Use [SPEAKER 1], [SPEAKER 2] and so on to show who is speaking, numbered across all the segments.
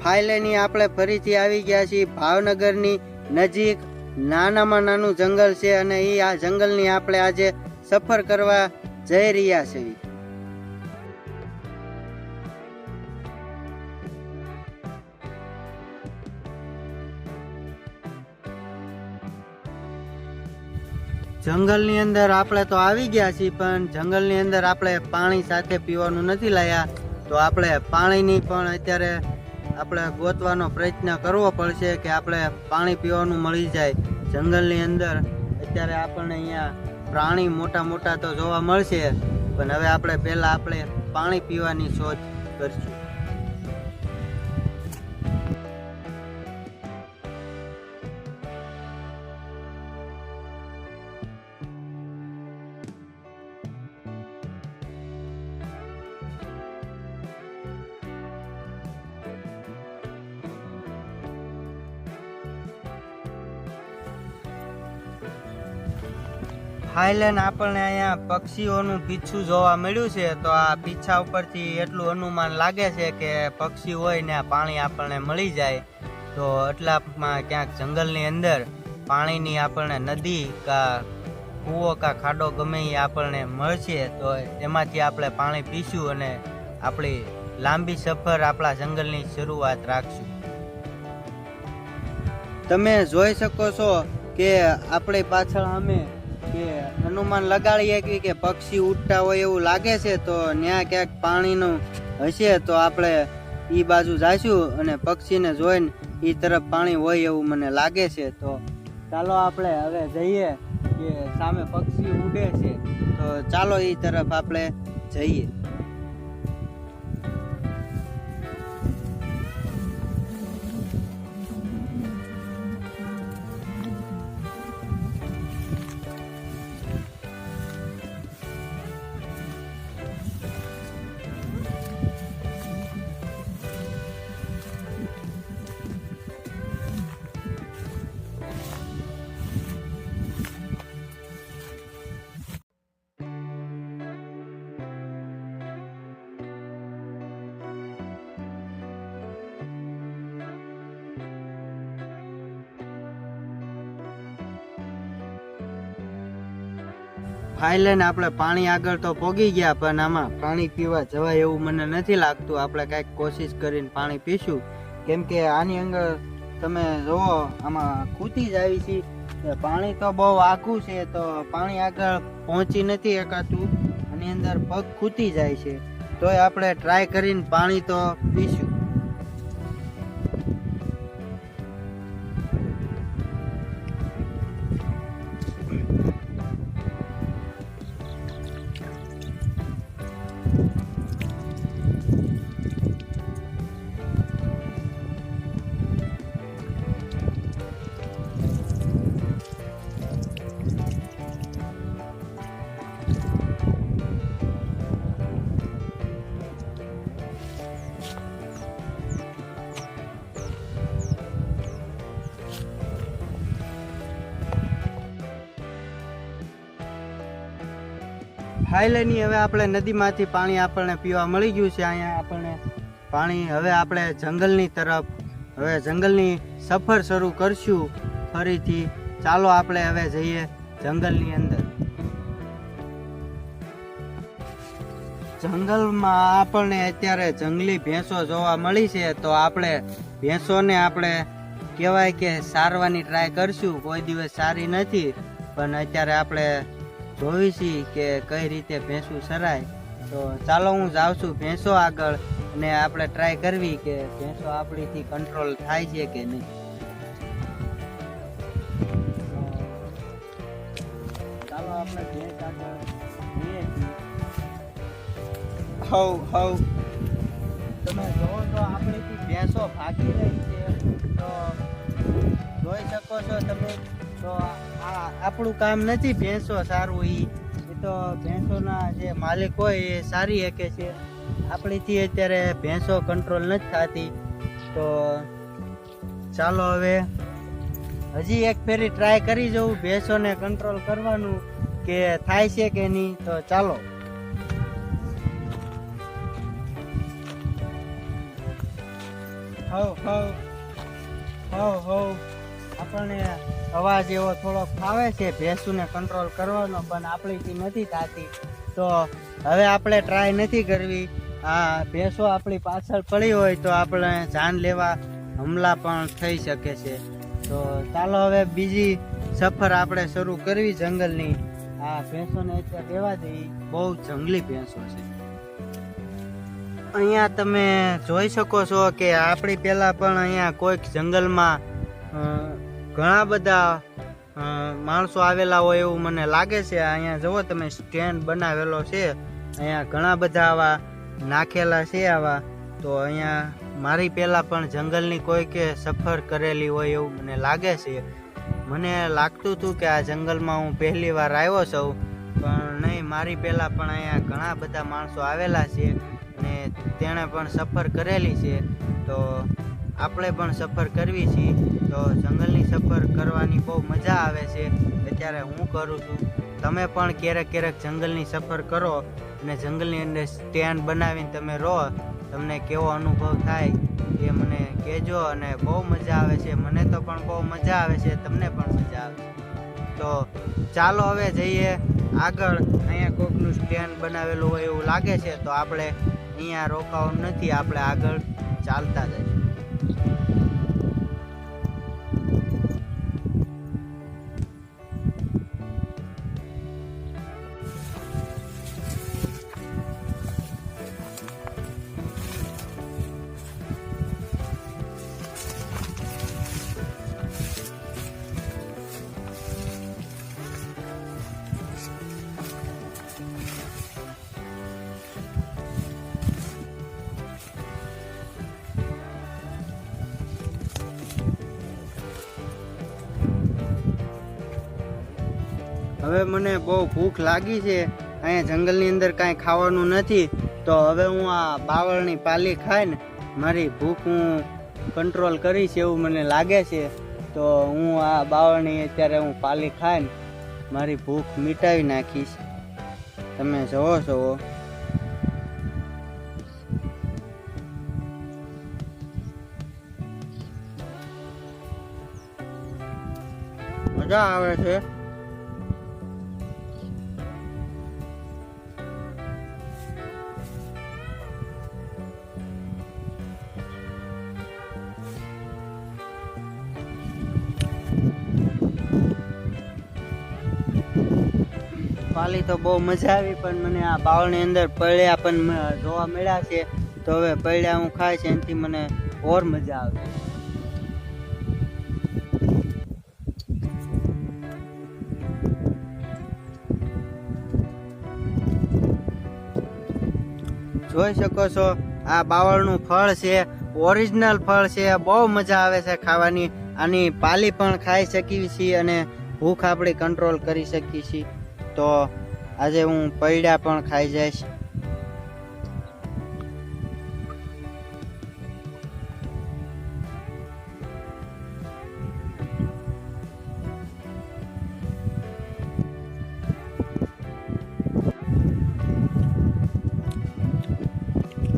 [SPEAKER 1] ફાઇલેની આપણે ફરીથી આવી ગયા છીએ ભાવનગરની નજીક નાનામાં નાનું જંગલ છે અને આ જંગલની આપણે આજે સફર કરવા જઈ રહ્યા છીએ. જંગલની અંદર આપણે તો આવી ગયા છીએ, પણ જંગલની અંદર આપણે પાણી સાથે પીવાનું નથી લાયા, તો આપણે પાણીની પણ અત્યારે આપણે ગોતવાનો પ્રયત્ન કરવો પડશે કે આપણે પાણી પીવાનું મળી જાય. જંગલની અંદર અત્યારે આપણને અહીંયા પ્રાણી મોટા મોટા તો જોવા મળશે, પણ હવે આપણે પહેલા પાણી પીવાની શોધ કરશું. હાઈલેન્ડ આપણને અહીંયા પક્ષીઓનું પીછું જોવા મળ્યું છે, તો આ પીછા ઉપરથી એટલું અનુમાન લાગે છે કે પક્ષી હોય ને આ પાણી આપણને મળી જાય. તો એટલામાં ક્યાંક જંગલની અંદર પાણીની આપણને નદી કા કૂવો કા ખાડો ગમે એ આપણને મળશે, તો એમાંથી આપણે પાણી પીશું અને આપણી લાંબી સફર આપણા જંગલની શરૂઆત રાખશું. તમે જોઈ શકો છો કે આપણે પાછળ અમે કે અનુમાન લગાડીએ કે પક્ષી ઉડતા હોય એવું લાગે છે, તો ત્યાં ક્યાંક પાણીનું હશે, તો આપણે એ બાજુ જઈશું અને પક્ષીને જોઈને એ તરફ પાણી હોય એવું મને લાગે છે. તો ચાલો આપણે હવે જઈએ કે સામે પક્ષી ઉડે છે, તો ચાલો એ તરફ આપણે જઈએ. ફાઇલેન્ડ આપણે પાણી આગળ તો પોગી ગયા, પણ આમાં પાણી પીવા જવાય એવું મને નથી લાગતું. આપણે કંઈક કોશિશ કરીને પાણી પીશું, કેમ કે આની અંદર તમે જુઓ આમાં ખૂટી જ આવી છે. પાણી તો બહુ આખું છે, તો પાણી આગળ પહોંચી નથી શકાતું, આની અંદર પગ ખૂટી જાય છે. તોય આપણે ટ્રાય કરીને પાણી તો પીશું. ફાઇલેની હવે આપણે નદીમાંથી પાણી આપણને પીવા મળી ગયું છે. અહીંયા આપણને પાણી હવે આપણે જંગલની તરફ હવે જંગલની સફર શરૂ કરશું ફરીથી. ચાલો આપણે હવે જઈએ જંગલની અંદર. જંગલમાં આપણને અત્યારે જંગલી ભેંસો જોવા મળી છે, તો આપણે ભેંસોને આપણે કહેવાય કે સારવાની ટ્રાય કરશું. કોઈ દિવસ સારી નથી, પણ અત્યારે આપણે જોઈશી કે કઈ રીતે ભેંસું સરાય. તો ચાલો હું જાઉં છું ભેંસો આગળ અને આપણે ટ્રાય કરવી કે ભેંસો આપણીથી કંટ્રોલ થાય છે કે નહીં. ચાલો આપણે ભેંસ આગળ જઈએ છીએ. હવ તમે જોવો તો આપણીથી ભેંસો ભાગી રહી છે, તો જોઈ શકો છો તમે. તો આ આપણું કામ નથી ભેંસો સારું, એ તો ભેંસોના જે માલિક હોય એ સારી શકે છે. આપણીથી અત્યારે ભેંસો કંટ્રોલ નથી થતી. તો ચાલો હવે હજી એક ફેરી ટ્રાય કરી જવું ભેંસોને કંટ્રોલ કરવાનું કે થાય છે કે નહીં. તો ચાલો. હવ આપણને અવાજ એવો થોડોક આવે છે ભેંસુને કંટ્રોલ કરવાનો, પણ આપણીથી નથી થતી. તો હવે આપણે ટ્રાય નથી કરવી. આ ભેંસો આપણી પાછળ પડી હોય તો આપણે જાન લેવા હુમલા પણ થઈ શકે છે. તો ચાલો હવે બીજી સફર આપણે શરૂ કરવી જંગલની. આ ભેંસોને અત્યારે રહેવા દઈએ, બહુ જંગલી ભેંસો છે. અહીંયા તમે જોઈ શકો છો કે આપણી પહેલા પણ અહીંયા કોઈક જંગલમાં ઘણા બધા માણસો આવેલા હોય એવું મને લાગે છે. અહીંયા જુઓ તમે, સ્ટેન્ડ બનાવેલો છે, અહીંયા ઘણા બધા આવા નાખેલા છે આવા. તો અહીંયા મારી પહેલા પણ જંગલની કોઈકે સફર કરેલી હોય એવું મને લાગે છે. મને લાગતું હતું કે આ જંગલમાં હું પહેલી વાર આવ્યો છું, પણ નહીં, મારી પહેલા પણ અહીંયા ઘણા બધા માણસો આવેલા છે અને તેણે પણ સફર કરેલી છે. તો આપણે પણ સફર કરવી છે. તો જંગલની સફર કરવાની બહુ મજા આવે છે. અત્યારે હું કરું છું, તમે પણ ક્યારેક ક્યારેક જંગલની સફર કરો અને જંગલની અંદર સ્ટેન્ડ બનાવીને તમે રહો, તમને કેવો અનુભવ થાય એ મને કહેજો. અને બહુ મજા આવે છે, મને તો પણ બહુ મજા આવે છે, તમને પણ મજા આવે. તો ચાલો હવે જઈએ આગળ. અહીંયા કોઈકનું સ્ટેન્ડ બનાવેલું હોય એવું લાગે છે, તો આપણે અહીંયા રોકાવાનું નથી, આપણે આગળ ચાલતા જઈશું. હવે મને બહુ ભૂખ લાગી છે. અહીંયા જંગલની અંદર કાંઈ ખાવાનું નથી, તો હવે હું આ બાવળની પાલી ખાઈને મારી ભૂખ હું કંટ્રોલ કરીશ એવું મને લાગે છે. તો હું આ બાવળની અત્યારે હું પાલી ખાઈને મારી ભૂખ મિટાવી નાખીશ. તમે જોવો છો, મજા આવે છે. પાલી તો બહુ મજા આવી, પણ મને આ બાવળની અંદર પૈડા પણ જોવા મળ્યા છે. તો હવે પૈડા હું ખાઈશ, એનાથી મને ઓર મજા આવે. જોઈ શકો છો, આ બાવળનું ફળ છે, ઓરિજિનલ ફળ છે, બહુ મજા આવે છે ખાવાની. આની પાલી પણ ખાઈ શકીએ છીએ અને ભૂખ આપણી કંટ્રોલ કરી શકીએ છીએ. તો આજે હું પૈડા પણ ખાઈ જઈશ.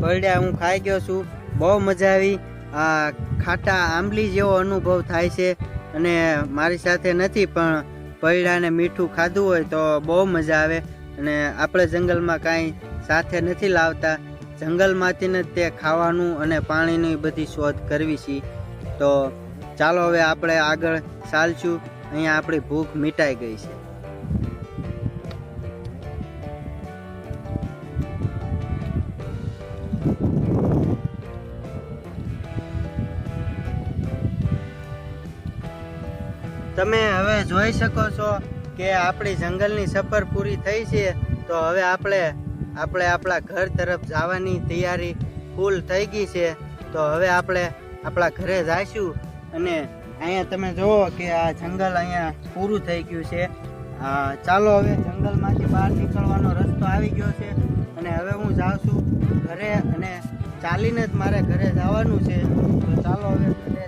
[SPEAKER 1] પૈડા હું ખાઈ ગયો છું, બહુ મજા આવી. આ ખાટા આંબલી જેવો અનુભવ થાય છે, અને મારી સાથે નથી, પણ પૈડાને મીઠું ખાધું હોય તો બહુ મજા આવે. અને આપણે જંગલમાં કાંઈ સાથે નથી લાવતા, જંગલમાંથી જ તે ખાવાનું અને પાણીની બધી શોધ કરવી છે. તો ચાલો હવે આપણે આગળ ચાલશું. અહીંયા આપણી ભૂખ મિટાઈ ગઈ છે. તમે હવે જોઈ શકો છો કે આપણી જંગલની સફર પૂરી થઈ છે. તો હવે આપણે આપણા ઘર તરફ જવાની તૈયારી ફૂલ થઈ ગઈ છે. તો હવે આપણે આપણા ઘરે જઈશું. અને અહીંયા તમે જુઓ કે આ જંગલ અહીંયા પૂરું થઈ ગયું છે. ચાલો હવે જંગલમાંથી બહાર નીકળવાનો રસ્તો આવી ગયો છે, અને હવે હું જાઉં છું ઘરે, અને ચાલીને જ મારે ઘરે જવાનું છે. તો ચાલો હવે ઘરે